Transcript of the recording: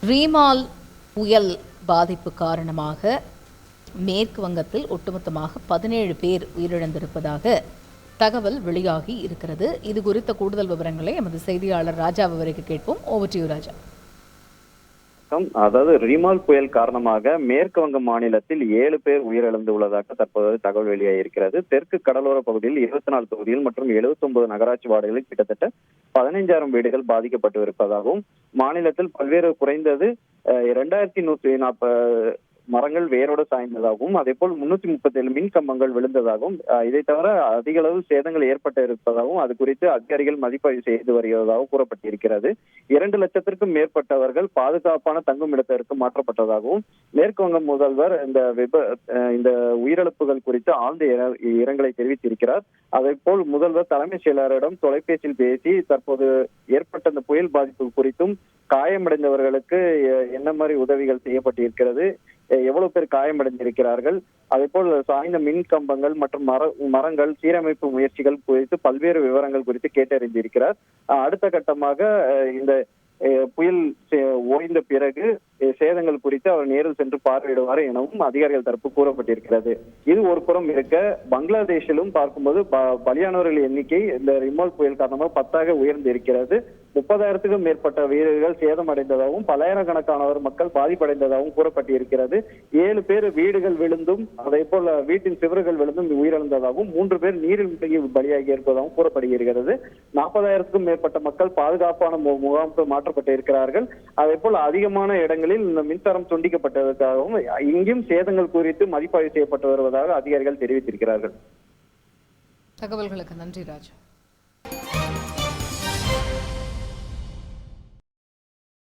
ரீமால் புயல் பாதிப்பு காரணமாக மேற்கு வங்கத்தில் ஒட்டுமொத்தமாக 17 பேர் உயிரிழந்திருப்பதாக தகவல் வெளியாகி இருக்கிறது. இது குறித்த கூடுதல் விவரங்களை எமது செய்தியாளர் ராஜா விவரிக்க கேட்போம். ஓவர் டு யூ ராஜா. அதாவது ரீமால் புயல் காரணமாக மேற்கு வங்க மாநிலத்தில் 7 பேர் உயிரிழந்து உள்ளதாக தற்போது தகவல் வெளியாகியிருக்கிறது. தெற்கு கடலோர பகுதியில் 24 தொகுதிகள் மற்றும் 79 நகராட்சி வார்டுகளில் கிட்டத்தட்ட 15,000 வீடுகள் பாதிக்கப்பட்டு இருப்பதாகவும், மாநிலத்தில் பல்வேறு குறைந்தது 2140 மரங்கள் வேரோடு சாய்ந்ததாகவும், அதே போல் 337 மின் கம்பங்கள் விழுந்ததாகவும், இதை தவிர அதிக அளவு சேதங்கள் ஏற்பட்டு இருப்பதாகவும் அது குறித்து அதிகாரிகள் மதிப்பாய்வு செய்து வருவதாக கூறப்பட்டிருக்கிறது. 2 லட்சத்திற்கும் மேற்பட்டவர்கள் பாதுகாப்பான தங்கும் இடத்திற்கு மாற்றப்பட்டதாகவும் மேற்கு வங்க முதல்வர் இந்த உயிரிழப்புகள் குறித்து ஆழ்ந்த இரங்கலை தெரிவித்திருக்கிறார். அதே போல் முதல்வர் தலைமைச் செயலரிடம் தொலைபேசியில் பேசி தற்போது ஏற்பட்ட இந்த புயல் பாதிப்பு குறித்தும் காயமடைந்தவர்களுக்கு என்ன மாதிரி உதவிகள் செய்யப்பட்டிருக்கிறது, எவ்வளவு பேர் காயமடைந்திருக்கிறார்கள், அதே போல் சாய்ந்த மின் கம்பங்கள் மற்றும் மரங்கள் சீரமைப்பு முயற்சிகள் குறித்து பல்வேறு விவரங்கள் குறித்து கேட்டறிந்திருக்கிறார். அடுத்த கட்டமாக இந்த புயல் ஓய்ந்த பிறகு சேதங்கள் குறித்து அவர் நேரில் சென்று பார்வையிடுவார் எனவும் அதிகாரிகள் தரப்பு கூறப்பட்டிருக்கிறது. இது ஒரு புறம் இருக்க, பங்களாதேஷிலும் பார்க்கும்போது பலியானவர்கள் எண்ணிக்கை இந்த ரிமால் புயல் காரணமாக 10ஆக உயர்ந்து இருக்கிறது. 30,000க்கும் மேற்பட்ட வீடுகள் சேதமடைந்ததாகவும் பல்லாயிரக்கணக்கானவர் மக்கள் பாதிப்படைந்ததாகவும் கூறப்பட்டிருக்கிறது. 7 பேர் வீடுகள் விழுந்தும் அதே போல வீட்டின் சிவறுகள் விழுந்தும் உயிரிழந்ததாகவும் 3 பேர் நீரில் மூழ்கி பலியாகி இருப்பதாகவும் கூறப்படுகிறது. 40,000க்கும் மேற்பட்ட மக்கள் பாதுகாப்பான முகாமுக்கு மாற்றப்பட்டிருக்கிறார்கள். அதே போல் அதிகமான இடங்களில் இந்த மின்சாரம் துண்டிக்கப்பட்டதற்காகவும் இங்கும் சேதங்கள் குறித்து மதிப்பாய்வு செய்யப்பட்டு வருவதாக அதிகாரிகள் தெரிவித்திருக்கிறார்கள். தகவல்களுக்கு நன்றி ராஜா.